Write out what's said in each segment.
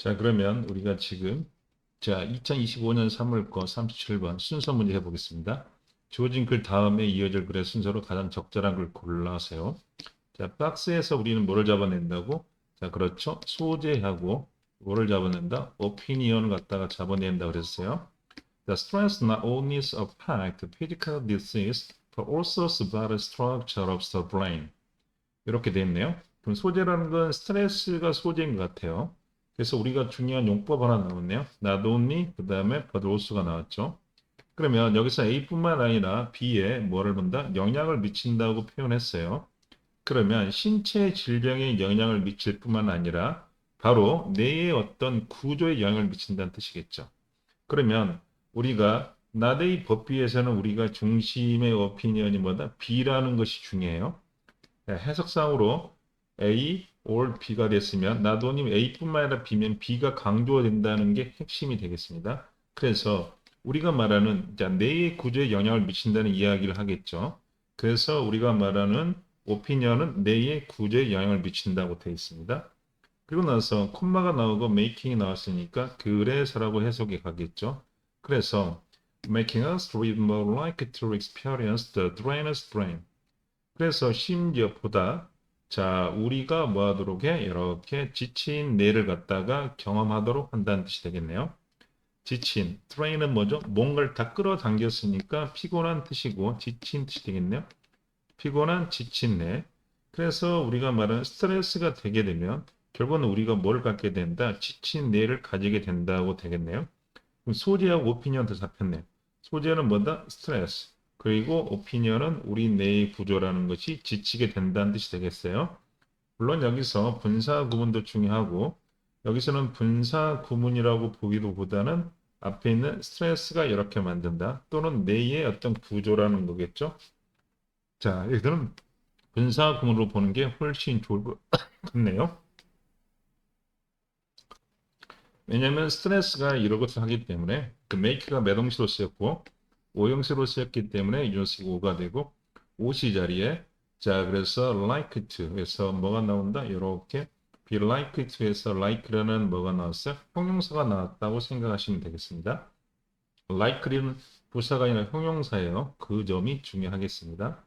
자, 그러면 우리가 지금 2025년 3월 거 37번 순서 문제 해보겠습니다. 주어진 글 다음에 이어질 글의 순서로 가장 적절한 글 골라세요. 자, 박스에서 우리는 뭐를 잡아낸다고? 자, 그렇죠. 소재하고 뭐를 잡아낸다? opinion을 갖다가 잡아낸다 그랬어요. The stress not only affect physical disease, but also about the structure of the brain. 이렇게 돼 있네요. 그럼 소재라는 건 스트레스가 소재인 것 같아요. 그래서 우리가 중요한 용법 하나 나왔네요. not only, 그 다음에 but also가 나왔죠. 그러면 여기서 A뿐만 아니라 B에 뭐를 본다? 영향을 미친다고 표현했어요. 그러면 신체 질병에 영향을 미칠 뿐만 아니라 바로 뇌의 어떤 구조에 영향을 미친다는 뜻이겠죠. 그러면 우리가 나데이 법비에서는 우리가 중심의 오피니언이 뭐다? B라는 것이 중요해요. 해석상으로 A or B가 됐으면 나도님 A뿐만 아니라 B면 B가 강조가 된다는 게 핵심이 되겠습니다. 그래서 우리가 말하는 뇌의 구조에 영향을 미친다는 이야기를 하겠죠. 그래서 우리가 말하는 오피니언은 뇌의 구조에 영향을 미친다고 되어 있습니다. 그리고 나서 콤마가 나오고 making이 나왔으니까 그래서라고 해석이 가겠죠. 그래서 making us live more likely to experience the drained brain. 그래서 심지어 보다 우리가 뭐 하도록 해? 이렇게 지친 뇌를 갖다가 경험하도록 한다는 뜻이 되겠네요. 지친, drain은 뭐죠? 뭔가를 다 끌어당겼으니까 피곤한 뜻이고 지친 뜻이 되겠네요. 피곤한 지친 뇌. 그래서 우리가 말하는 스트레스가 되게 되면 결국은 우리가 뭘 갖게 된다? 지친 뇌를 가지게 된다고 되겠네요. 그럼 소재하고 오피니언 더 잡혔네요. 소재는 뭐다? 스트레스. 그리고 오피니언은 우리 뇌의 구조라는 것이 지치게 된다는 뜻이 되겠어요. 물론 여기서 분사 구문도 중요하고 여기서는 분사 구문이라고 보기보다는 앞에 있는 스트레스가 이렇게 만든다 또는 뇌의 어떤 구조라는 거겠죠. 자, 이들은 분사 구문으로 보는 게 훨씬 좋을 것 같네요. 왜냐하면 스트레스가 이런 것을 하기 때문에 그 make가 매동시로 쓰였고 오형시로 쓰였기 때문에 이 녀석이 오가 되고 오시 자리에 그래서 like to에서 뭐가 나온다? 이렇게 be like to에서 like라는 뭐가 나왔어요? 형용사가 나왔다고 생각하시면 되겠습니다. like는 부사가 아니라 형용사예요. 그 점이 중요하겠습니다.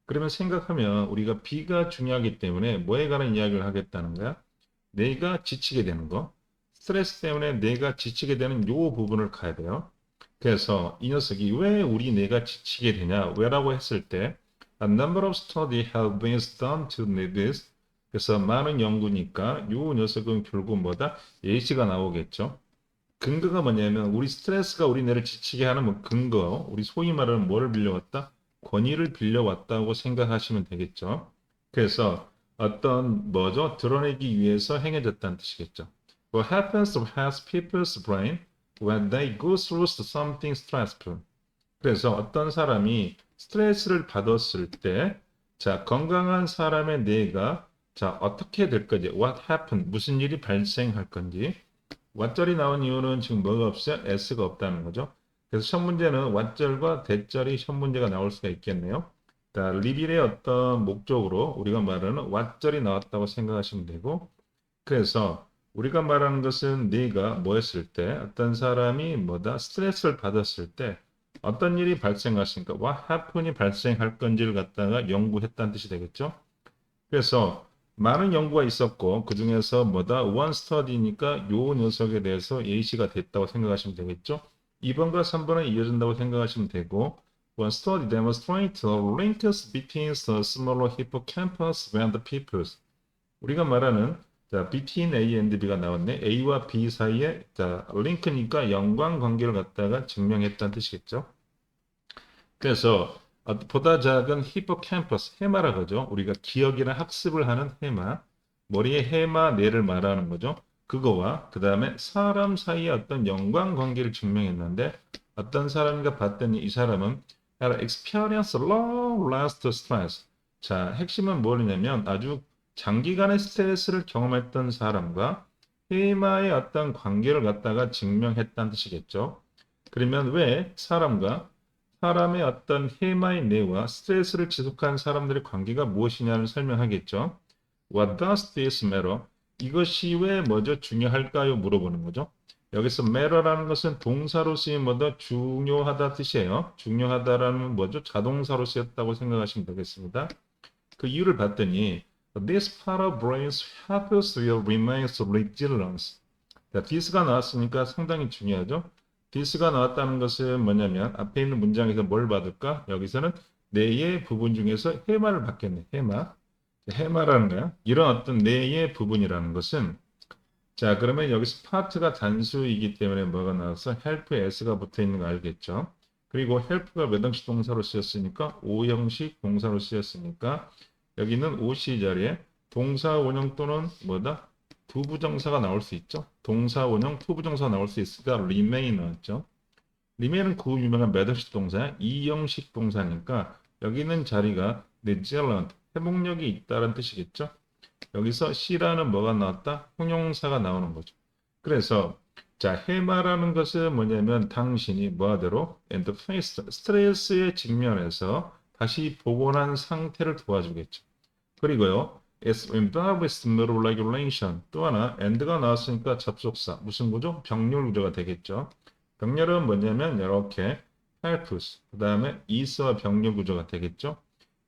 그러면 생각하면 우리가 be가 중요하기 때문에 뭐에 관한 이야기를 하겠다는 거야? 내가 지치게 되는 거. 스트레스 때문에 내가 지치게 되는 요 부분을 가야 돼요. 그래서 이 녀석이 왜 우리 뇌가 지치게 되냐? 왜라고 했을 때 A number of studies have been done to this. 그래서 많은 연구니까 요 녀석은 결국 뭐다? 예시가 나오겠죠. 근거가 뭐냐면 우리 스트레스가 우리 뇌를 지치게 하는 뭐 근거, 우리 소위 말하는 뭐를 빌려왔다? 권위를 빌려왔다고 생각하시면 되겠죠. 그래서 어떤 뭐죠? 드러내기 위해서 행해졌다는 뜻이겠죠. What happens to people's brain when they go through something stressful? 그래서 어떤 사람이 스트레스를 받았을 때, 건강한 사람의 뇌가 어떻게 될 건지, what happened, 무슨 일이 발생할 건지, 왓절이 나온 이유는 지금 뭐가 없어요? s가 없다는 거죠. 그래서 첫 문제는 왓절과 대절이 첫 문제가 나올 수가 있겠네요. 리빌의 어떤 목적으로 우리가 말하는 왓절이 나왔다고 생각하시면 되고, 그래서 우리가 말하는 것은 네가 뭐 했을 때 어떤 사람이 뭐다 스트레스를 받았을 때 어떤 일이 발생하십니까? what happen이 발생할 건지를 갖다가 연구했다는 뜻이 되겠죠. 그래서 많은 연구가 있었고 그 중에서 뭐다 one study니까 요 녀석에 대해서 예시가 됐다고 생각하시면 되겠죠. 2번과 3번은 이어진다고 생각하시면 되고 one study demonstrates the links between the smaller hippocampus and the peoples. 우리가 말하는 between A and B가 나왔네. A와 B 사이에 링크니까 연관 관계를 갖다가 증명했다는 뜻이겠죠. 그래서 보다 작은 히포캠퍼스, 해마라고 하죠. 우리가 기억이나 학습을 하는 해마, 머리의 해마 뇌를 말하는 거죠. 그거와 그 다음에 사람 사이의 어떤 연관 관계를 증명했는데 어떤 사람인가 봤더니 이 사람은 had experienced long last stress. 핵심은 뭐냐면 아주 장기간의 스트레스를 경험했던 사람과 해마의 어떤 관계를 갖다가 증명했다는 뜻이겠죠. 그러면 왜 사람의 어떤 해마의 뇌와 스트레스를 지속한 사람들의 관계가 무엇이냐를 설명하겠죠. What does this matter? 이것이 왜 뭐죠? 중요할까요? 물어보는 거죠. 여기서 matter라는 것은 동사로 쓰인 뭐다? 중요하다 뜻이에요. 중요하다라는 뭐죠? 자동사로 쓰였다고 생각하시면 되겠습니다. 그 이유를 봤더니 this part of brain's hemisphere remains resilient. 자, this가 나왔으니까 상당히 중요하죠. this가 나왔다는 것은 뭐냐면 앞에 있는 문장에서 뭘 받을까? 여기서는 뇌의 부분 중에서 해마를 받겠네. 해마. 해마라는 거야. 이런 어떤 뇌의 부분이라는 것은 자, 그러면 여기서 파트가 단수이기 때문에 뭐가 나와서 help에 s가 붙어 있는 거 알겠죠? 그리고 help가 몇 형식 동사로 쓰였으니까 5형식 동사로 쓰였으니까 여기는 OC 자리에 동사 원형 또는 뭐다? 부부정사가 나올 수 있죠. 동사 원형 부부정사가 나올 수 있으니까 remain 나왔죠. remain은 그 유명한 몇 형식 동사야? 2형식 동사니까 여기 있는 자리가 resilient, 회복력이 있다는 뜻이겠죠. 여기서 C라는 뭐가 나왔다? 형용사가 나오는 거죠. 그래서 자, 해마라는 것은 뭐냐면 당신이 뭐하대로 and face 스트레스에 직면해서 다시 복원한 상태를 도와주겠죠. 그리고요. It's involved with moral regulation. 또 하나 and가 나왔으니까 접속사. 무슨 구조? 병렬 구조가 되겠죠. 병렬은 뭐냐면 이렇게 helps. 그 다음에 is와 병렬 구조가 되겠죠.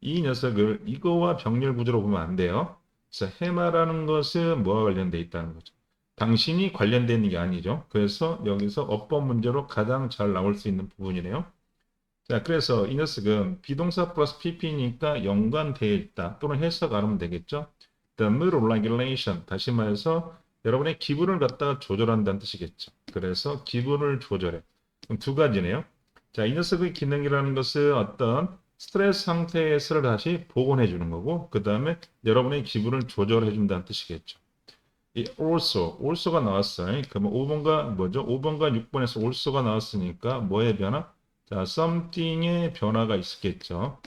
이 녀석을 이거와 병렬 구조로 보면 안 돼요. 그래서 해마라는 것은 뭐와 관련돼 있다는 거죠. 당신이 관련되어 있는 게 아니죠. 그래서 여기서 어법 문제로 가장 잘 나올 수 있는 부분이네요. 자, 그래서 이 녀석은 비동사 플러스 pp니까 연관되어 있다. 또는 해석 알으면 되겠죠. The mood regulation. 다시 말해서 여러분의 기분을 갖다가 조절한다는 뜻이겠죠. 그래서 기분을 조절해. 그럼 두 가지네요. 자, 이 녀석의 기능이라는 것은 어떤 스트레스 상태에서를 다시 복원해 주는 거고, 그 다음에 여러분의 기분을 조절해 준다는 뜻이겠죠. 이 also가 나왔어요. 그러면 5번과 뭐죠? 5번과 6번에서 also가 나왔으니까 뭐의 변화? 자, something의 변화가 있겠죠.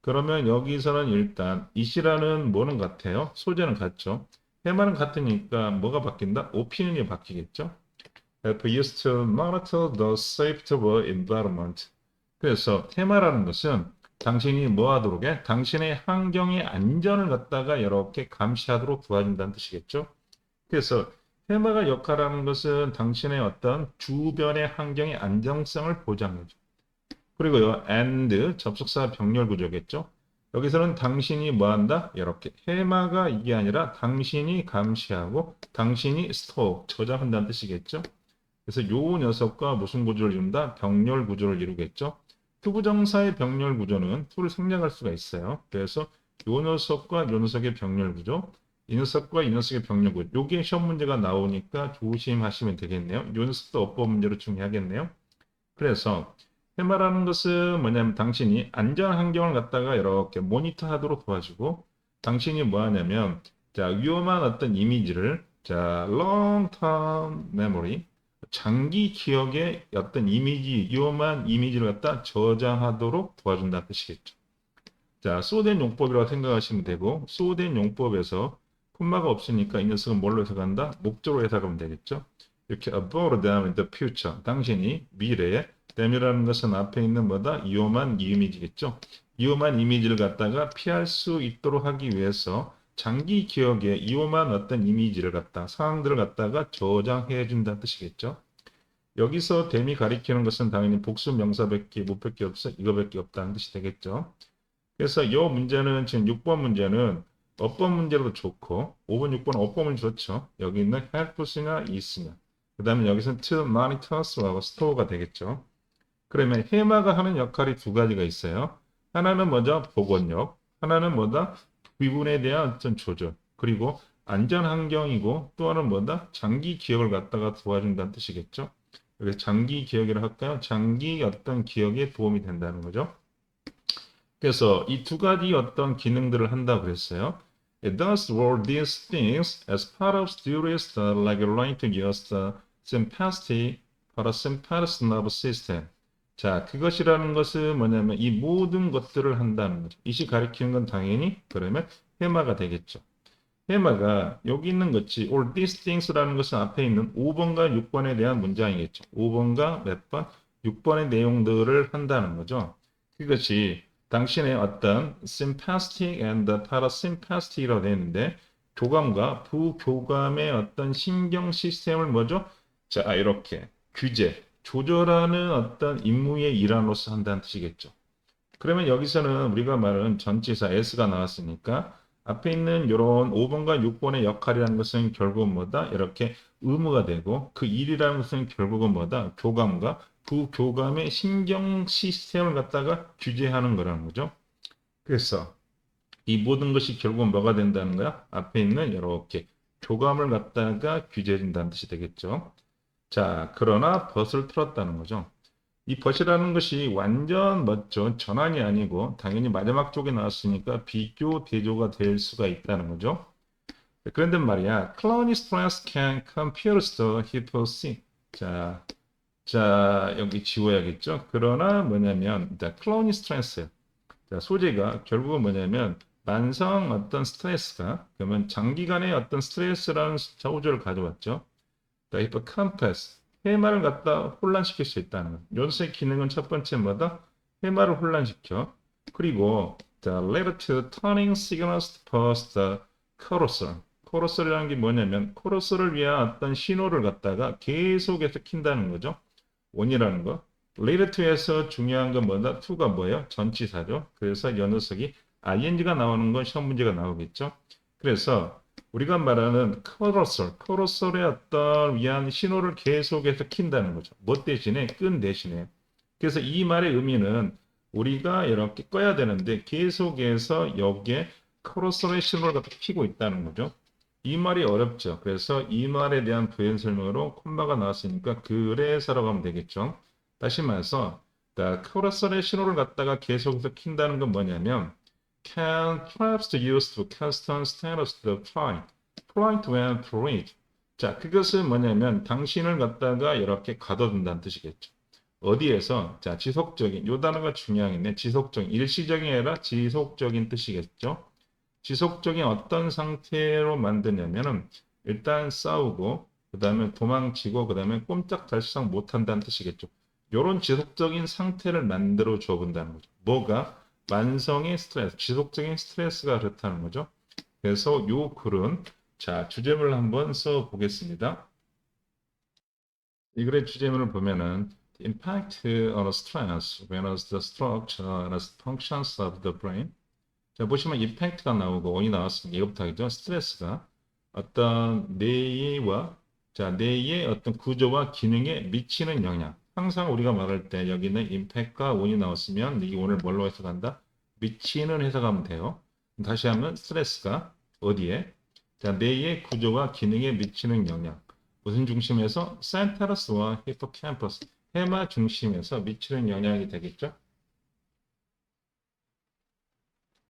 그러면 여기서는 일단 이시라는 뭐는 같아요? 소재는 같죠. 해마는 같으니까 뭐가 바뀐다? opinion이 바뀌겠죠. Help used to monitor the safety of environment. 그래서 테마라는 것은 당신이 뭐 하도록 해? 당신의 환경의 안전을 갖다가 이렇게 감시하도록 도와준다는 뜻이겠죠. 그래서 테마가 역할하는 것은 당신의 어떤 주변의 환경의 안정성을 보장해줘. 그리고요, and 접속사 병렬 구조겠죠. 여기서는 당신이 뭐 한다? 이렇게 해마가 이게 아니라 당신이 감시하고 당신이 스톡 저장한다는 뜻이겠죠. 그래서 요 녀석과 무슨 구조를 이룬다? 병렬 구조를 이루겠죠. 투부정사의 병렬 구조는 to를 생략할 수가 있어요. 그래서 요 녀석과 요 녀석의 병렬 구조, 이 녀석과 이 녀석의 병렬 구조. 요게 시험 문제가 나오니까 조심하시면 되겠네요. 요 녀석도 어법 문제로 중요하겠네요. 그래서 해마라는 것은 뭐냐면 당신이 안전 환경을 갖다가 이렇게 모니터하도록 도와주고 당신이 뭐 하냐면 자, 위험한 어떤 이미지를 자, long term memory 장기 기억의 어떤 이미지, 위험한 이미지를 갖다 저장하도록 도와준다는 뜻이겠죠. 자, 소된 용법이라고 생각하시면 되고, 소된 용법에서 콤마가 없으니까 이 녀석은 뭘로 해석한다? 목적으로 해석하면 되겠죠. 이렇게 about them in the future. 당신이 미래에 them이라는 것은 앞에 있는 뭐다? 위험한 이미지겠죠. 위험한 이미지를 갖다가 피할 수 있도록 하기 위해서 장기 기억에 위험한 어떤 이미지를 갖다 상황들을 갖다가 저장해 준다는 뜻이겠죠. 여기서 댐이 가리키는 것은 당연히 복수 명사밖에 못밖에 없어 이거밖에 없다는 뜻이 되겠죠. 그래서 이 문제는 지금 6번 문제는 어법 문제로도 좋고 5번, 6번 어법은 좋죠. 여기 있는 helps나 is냐. 그 다음에 여기서는 to monitors하고 store가 되겠죠. 그러면 해마가 하는 역할이 두 가지가 있어요. 하나는 먼저 복원력, 하나는 뭐다? 위분에 대한 어떤 조절, 그리고 안전 환경이고 또 하나는 뭐다? 장기 기억을 갖다가 도와준다는 뜻이겠죠. 여기 장기 기억이라 할까요? 장기 어떤 기억에 도움이 된다는 거죠. 그래서 이 두 가지 어떤 기능들을 한다고 그랬어요. It does all these things as part of studious regulating your sympathetic parasympathetic nervous system. 자, 그것이라는 것은 뭐냐면 이 모든 것들을 한다는 거죠. 이시 가리키는 건 당연히 그러면 해마가 되겠죠. 해마가 여기 있는 것이 all these things라는 것은 앞에 있는 5번과 6번에 대한 문장이겠죠. 5번과 몇 번? 6번의 내용들을 한다는 거죠. 그것이 당신의 어떤 sympathetic and parasympathetic이라고 되어 있는데 교감과 부교감의 어떤 신경 시스템을 뭐죠? 자, 이렇게 규제, 조절하는 어떤 임무의 일환으로서 한다는 뜻이겠죠. 그러면 여기서는 우리가 말하는 전치사 s가 나왔으니까 앞에 있는 이런 5번과 6번의 역할이라는 것은 결국은 뭐다? 이렇게 의무가 되고 그 일이라는 것은 결국은 뭐다? 교감과 부교감의 신경 시스템을 갖다가 규제하는 거라는 거죠. 그래서 이 모든 것이 결국은 뭐가 된다는 거야? 앞에 있는 이렇게 교감을 갖다가 규제해준다는 뜻이 되겠죠. 자, 그러나 벗을 틀었다는 거죠. 이 벗이라는 것이 완전 멋져 전환이 아니고 당연히 마지막 쪽에 나왔으니까 비교 대조가 될 수가 있다는 거죠. 그런데 말이야, Clowny stress can compare the hypothesis. 자, 여기 지워야겠죠. 그러나 뭐냐면, Clowny stress. 자, 소재가 결국은 뭐냐면 만성 어떤 스트레스가 그러면 장기간의 어떤 스트레스라는 저우조를 가져왔죠. 히포캄퍼스 해마를 갖다 혼란시킬 수 있다는 것. 요새 기능은 첫 번째 뭐다? 해마를 혼란시켜. 그리고 the later to turning signals towards the carousel. carousel이라는 게 뭐냐면 carousel을 위한 어떤 신호를 갖다가 계속해서 킨다는 거죠. 원이라는 거. later to에서 중요한 건 뭐다? to가 뭐예요? 전치사죠. 그래서 이 녀석이 ing가 나오는 건 시험 문제가 나오겠죠. 그래서 우리가 말하는 커러설의 어떤 위한 신호를 계속해서 킨다는 거죠. 뭐 대신에? 끈 대신에. 그래서 이 말의 의미는 우리가 이렇게 꺼야 되는데 계속해서 여기에 커러설의 신호를 갖다 키고 있다는 거죠. 이 말이 어렵죠. 그래서 이 말에 대한 부연 설명으로 콤마가 나왔으니까 그래서라고 하면 되겠죠. 다시 말해서 커러설의 신호를 갖다가 계속해서 킨다는 건 뭐냐면 can perhaps use to custom status the point when freed. 자, 그것은 뭐냐면 당신을 갖다가 이렇게 가둬둔다는 뜻이겠죠. 어디에서? 자, 지속적인, 요 단어가 중요하겠네. 지속적인, 일시적인 아니라 지속적인 뜻이겠죠. 지속적인 어떤 상태로 만드냐면은 일단 싸우고 그 다음에 도망치고 그 다음에 꼼짝달싹 못한다는 뜻이겠죠. 요런 지속적인 상태를 만들어 줘 본다는 거죠. 뭐가? 만성의 스트레스, 지속적인 스트레스가 그렇다는 거죠. 그래서 요 글은 자, 주제문을 한번 써 보겠습니다. 이 글의 주제문을 보면은 The impact on stress when the structure and functions of the brain. 자, 보시면 임팩트가 나오고 원이 나왔으니까 이것부터 하겠죠. 스트레스가 어떤 뇌의 어떤 구조와 기능에 미치는 영향. 항상 우리가 말할 때 여기는 임팩트가 원이 나왔으면 이 원을 뭘로 해석한다? 미치는 해석하면 돼요. 다시 하면 스트레스가 어디에? 자, 뇌의 구조와 기능에 미치는 영향. 무슨 중심에서? 센터러스와 히포캠퍼스, 해마 중심에서 미치는 영향이 되겠죠.